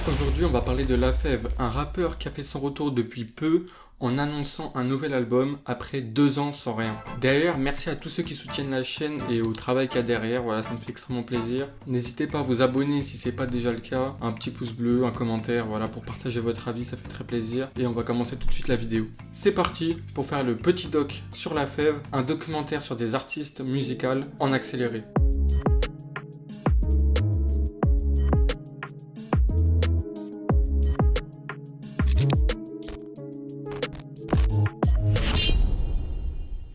Aujourd'hui, on va parler de Lafèvre, un rappeur qui a fait son retour depuis peu en annonçant un nouvel album après 2 ans sans rien. D'ailleurs, merci à tous ceux qui soutiennent la chaîne et au travail qu'il y a derrière, voilà, ça me fait extrêmement plaisir. N'hésitez pas à vous abonner si c'est pas déjà le cas, un petit pouce bleu, un commentaire, voilà, pour partager votre avis, ça fait très plaisir. Et on va commencer tout de suite la vidéo. C'est parti pour faire le petit doc sur Lafèvre, un documentaire sur des artistes musicaux en accéléré.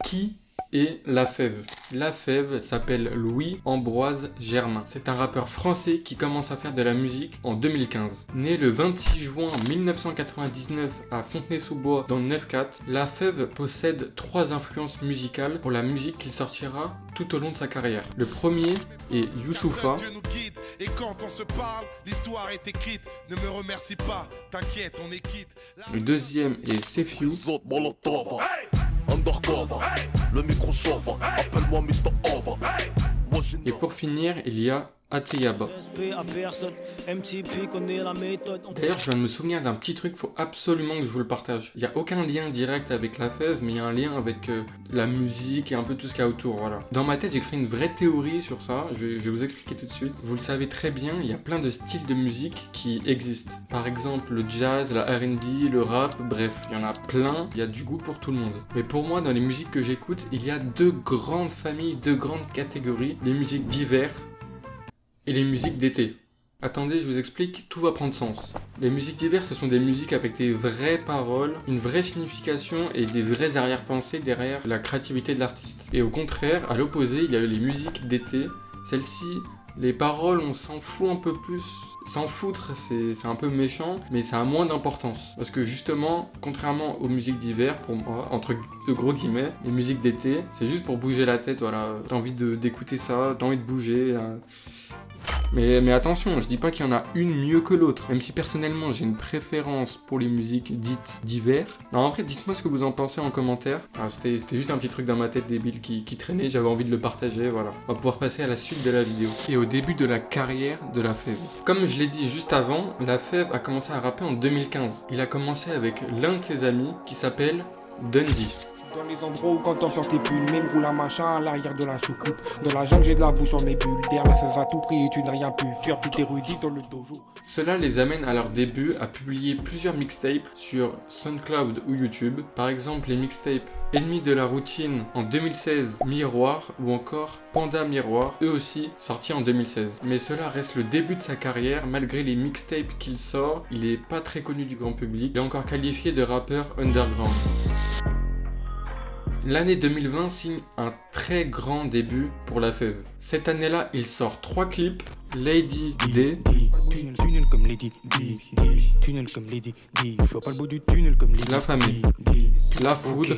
Qui est Lafèvre? Lafèvre s'appelle Louis-Ambroise Germain. C'est un rappeur français qui commence à faire de la musique en 2015. Né le 26 juin 1999 à Fontenay-sous-Bois dans le 9-4, Lafèvre possède 3 influences musicales pour la musique qu'il sortira tout au long de sa carrière. Le premier est Youssoupha. Et quand on se parle, l'histoire est écrite. Ne me remercie pas, t'inquiète, on est quitte. Le deuxième est Sefiu. Le micro chauffe, appelle-moi Mr. Over. Et pour finir, il y a Ateyaba. D'ailleurs, je viens de me souvenir d'un petit truc, faut absolument que je vous le partage. Il n'y a aucun lien direct avec Lafèvre, mais il y a un lien avec la musique et un peu tout ce qu'il y a autour, voilà. Dans ma tête, j'ai créé une vraie théorie sur ça, je vais vous expliquer tout de suite. Vous le savez très bien, il y a plein de styles de musique qui existent. Par exemple, le jazz, la R&B, le rap, bref, il y en a plein, il y a du goût pour tout le monde. Mais pour moi, dans les musiques que j'écoute, il y a 2 grandes familles, 2 grandes catégories. Les musiques d'hiver et les musiques d'été. Attendez, je vous explique, tout va prendre sens. Les musiques d'hiver, ce sont des musiques avec des vraies paroles, une vraie signification et des vraies arrière-pensées derrière la créativité de l'artiste. Et au contraire, à l'opposé, il y a eu les musiques d'été. Celles-ci, les paroles, on s'en fout un peu plus. S'en foutre, c'est un peu méchant, mais ça a moins d'importance. Parce que justement, contrairement aux musiques d'hiver, pour moi, entre de gros guillemets, les musiques d'été, c'est juste pour bouger la tête, voilà. T'as envie d'écouter ça, t'as envie de bouger. Mais attention, je dis pas qu'il y en a une mieux que l'autre. Même si personnellement j'ai une préférence pour les musiques dites d'hiver. Non, en vrai, dites-moi ce que vous en pensez en commentaire. C'était juste un petit truc dans ma tête débile qui traînait, j'avais envie de le partager, voilà. On va pouvoir passer à la suite de la vidéo. Et au début de la carrière de Lafèvre. Comme je l'ai dit juste avant, Lafèvre a commencé à rapper en 2015. Il a commencé avec l'un de ses amis qui s'appelle Dundee. Dans les endroits où quand on sort tes pulls, même roule un machin à l'arrière de la soucoupe. Dans la jungle j'ai de la boue sur mes bulles, derrière la fève à tout prix et tu n'as rien pu faire, tout érudit dans le dojo. Cela les amène à leur début à publier plusieurs mixtapes sur SoundCloud ou YouTube. Par exemple les mixtapes Ennemi de la routine en 2016, Miroir ou encore Panda Miroir, eux aussi sortis en 2016. Mais cela reste le début de sa carrière, malgré les mixtapes qu'il sort, il est pas très connu du grand public, il est encore qualifié de rappeur underground. L'année 2020 signe un très grand début pour Lafèvre. Cette année-là, il sort 3 clips, Lady D, Tunnel comme Lady D, tunnel comme Lady D, je vois pas le bout du tunnel comme Lady D. La famille, La Foudre,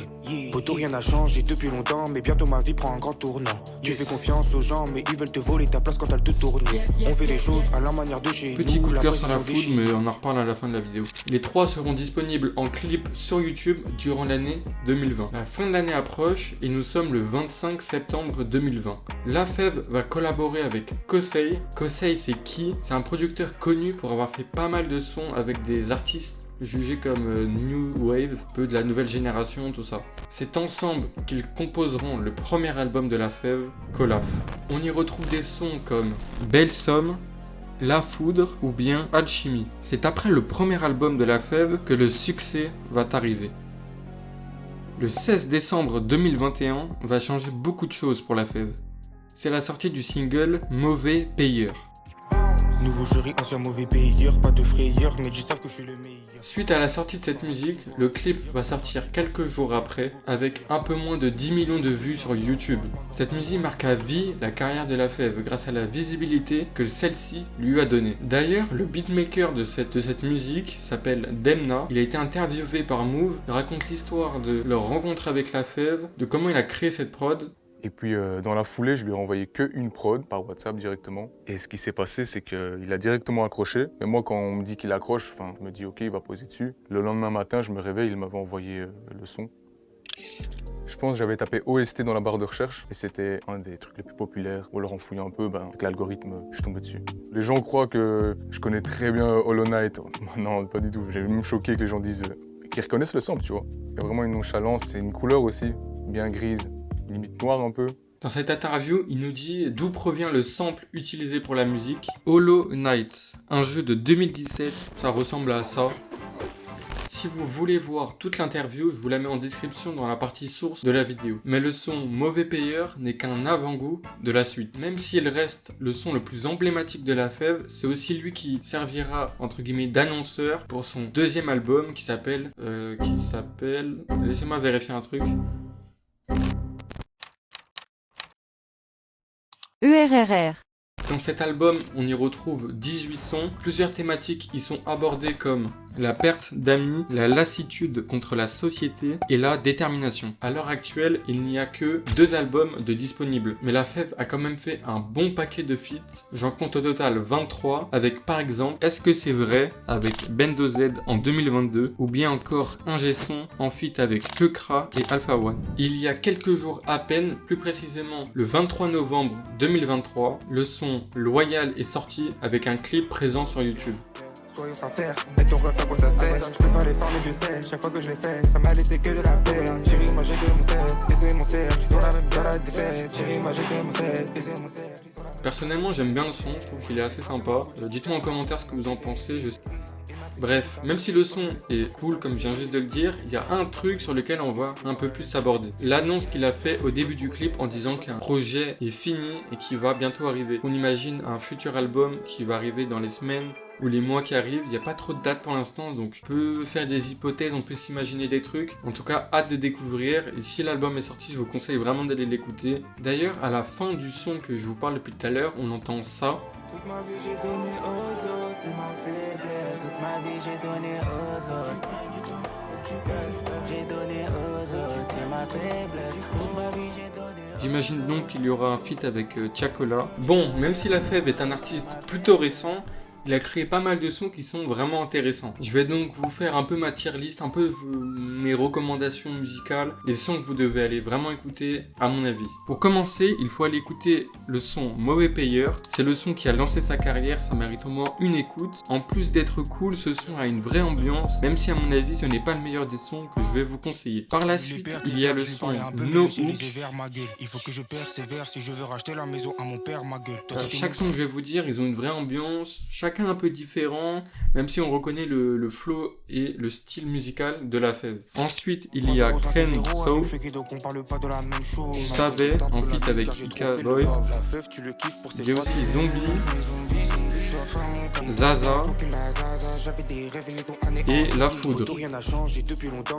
Poto rien n'a changé depuis longtemps, mais bientôt ma vie prend un grand tournant. Tu fais confiance aux gens, mais ils veulent te voler ta place quand elle te tourne. On fait les choses à la manière de chez nous. Petit coup de cœur sur La pression Foudre, mais on en reparle à la fin de la vidéo. Les 3 seront disponibles en clip sur YouTube durant l'année 2020. La fin de l'année approche et nous sommes le 25 septembre 2020. Lafèvre va collaborer avec Kosei. Kosei, c'est qui? C'est un producteur connu pour avoir fait pas mal de sons avec des artistes jugés comme New Wave, peu de la nouvelle génération, tout ça. C'est ensemble qu'ils composeront le premier album de Lafèvre, Colaf. On y retrouve des sons comme Belle Somme, La Foudre ou bien Alchimie. C'est après le premier album de Lafèvre que le succès va arriver. Le 16 décembre 2021 va changer beaucoup de choses pour Lafèvre. C'est la sortie du single Mauvais Payeur. Nouveau jury, ancien mauvais payeur, pas de frayeur, mais ils savent que je suis le meilleur. Suite à la sortie de cette musique, le clip va sortir quelques jours après, avec un peu moins de 10 millions de vues sur YouTube. Cette musique marque à vie la carrière de Lafèvre grâce à la visibilité que celle-ci lui a donnée. D'ailleurs, le beatmaker de cette musique s'appelle Demna. Il a été interviewé par Move, il raconte l'histoire de leur rencontre avec Lafèvre, de comment il a créé cette prod. Et puis dans la foulée, je lui ai renvoyé qu'une prod par WhatsApp directement. Et ce qui s'est passé, c'est qu'il a directement accroché. Et moi, quand on me dit qu'il accroche, je me dis ok, il va poser dessus. Le lendemain matin, je me réveille, il m'avait envoyé le son. Je pense que j'avais tapé OST dans la barre de recherche et c'était un des trucs les plus populaires. Ou alors en fouillant un peu, avec l'algorithme, je suis tombé dessus. Les gens croient que je connais très bien Hollow Knight. Non, pas du tout. J'ai même choqué que les gens disent qu'ils reconnaissent le sample, tu vois. Il y a vraiment une nonchalance et une couleur aussi, bien grise, limite noire un peu. Dans cette interview, il nous dit d'où provient le sample utilisé pour la musique. Hollow Knight, un jeu de 2017, ça ressemble à ça. Si vous voulez voir toute l'interview, je vous la mets en description dans la partie source de la vidéo. Mais le son Mauvais Payeur n'est qu'un avant-goût de la suite. Même s'il reste le son le plus emblématique de La Fève, c'est aussi lui qui servira entre guillemets d'annonceur pour son deuxième album qui s'appelle... Laissez-moi vérifier un truc. ERRR. Dans cet album, on y retrouve 18 sons. Plusieurs thématiques y sont abordées comme la perte d'amis, la lassitude contre la société et la détermination. À l'heure actuelle, il n'y a que 2 albums de disponibles. Mais La Fève a quand même fait un bon paquet de feats. J'en compte au total 23 avec par exemple Est-ce que c'est vrai avec Bendo Z en 2022 ou bien encore Ingé Son en feat avec Kekra et Alpha One. Il y a quelques jours à peine, plus précisément le 23 novembre 2023, le son Loyal est sorti avec un clip présent sur YouTube. Soyons sincères, et ton ref à quoi ça sert? Je préfère les farmer du sel, chaque fois que je l'ai fait, ça m'a laissé que de la peine. Chérie, moi j'ai que mon sel, baiser mon cercle, ils sont la même dans la défaite. Chérie, moi j'ai que mon sel, baiser mon cercle. Personnellement, j'aime bien le son, je trouve qu'il est assez sympa. Dites-moi en commentaire ce que vous en pensez. Bref, même si le son est cool, comme je viens juste de le dire, il y a un truc sur lequel on va un peu plus s'aborder. L'annonce qu'il a fait au début du clip en disant qu'un projet est fini et qui va bientôt arriver. On imagine un futur album qui va arriver dans les semaines ou les mois qui arrivent. Il n'y a pas trop de date pour l'instant, donc on peut faire des hypothèses, on peut s'imaginer des trucs. En tout cas, hâte de découvrir. Et si l'album est sorti, je vous conseille vraiment d'aller l'écouter. D'ailleurs, à la fin du son que je vous parle depuis tout à l'heure, on entend ça. Toute ma vie j'ai donné aux autres, c'est ma faiblesse. Toute ma vie j'ai donné aux autres. J'ai donné aux autres, c'est ma faiblesse. Toute ma vie j'ai donné. J'imagine donc qu'il y aura un feat avec Tiakola. Bon, même si La Fève est un artiste plutôt récent, il a créé pas mal de sons qui sont vraiment intéressants. Je vais donc vous faire un peu ma tier list, un peu mes recommandations musicales, les sons que vous devez aller vraiment écouter à mon avis. Pour commencer, il faut aller écouter le son Mauvais Payeur. C'est le son qui a lancé sa carrière, ça mérite au moins une écoute. En plus d'être cool, ce son a une vraie ambiance, même si à mon avis ce n'est pas le meilleur des sons que je vais vous conseiller. Par la suite, il y a le son No Hook. Il faut que je persévère si je veux racheter la maison à mon père, ma gueule. Chaque son que je vais vous dire, ils ont une vraie ambiance, chacun un peu différent, même si on reconnaît le flow et le style musical de La Fève. Ensuite, il y a Ken So, Savait en feat avec Ika Boy. Il y a aussi Zombie, Zaza et La Foudre.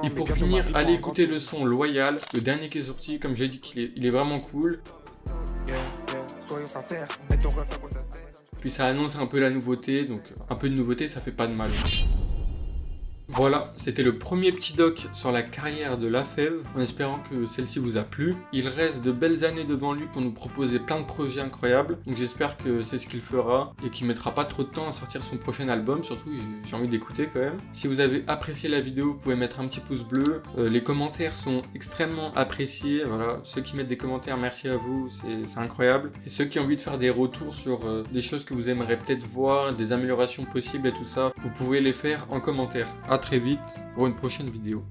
Et pour finir, allez écouter le son Loyal, le dernier qui est sorti, comme j'ai dit qu'il est vraiment cool. Puis ça annonce un peu la nouveauté, donc un peu de nouveauté ça fait pas de mal. Voilà, c'était le premier petit doc sur la carrière de La Fève, en espérant que celle-ci vous a plu. Il reste de belles années devant lui pour nous proposer plein de projets incroyables, donc j'espère que c'est ce qu'il fera et qu'il mettra pas trop de temps à sortir son prochain album, surtout j'ai envie d'écouter quand même. Si vous avez apprécié la vidéo, vous pouvez mettre un petit pouce bleu, les commentaires sont extrêmement appréciés, voilà, ceux qui mettent des commentaires, merci à vous, c'est incroyable. Et ceux qui ont envie de faire des retours sur des choses que vous aimeriez peut-être voir, des améliorations possibles et tout ça, vous pouvez les faire en commentaire. À très vite pour une prochaine vidéo.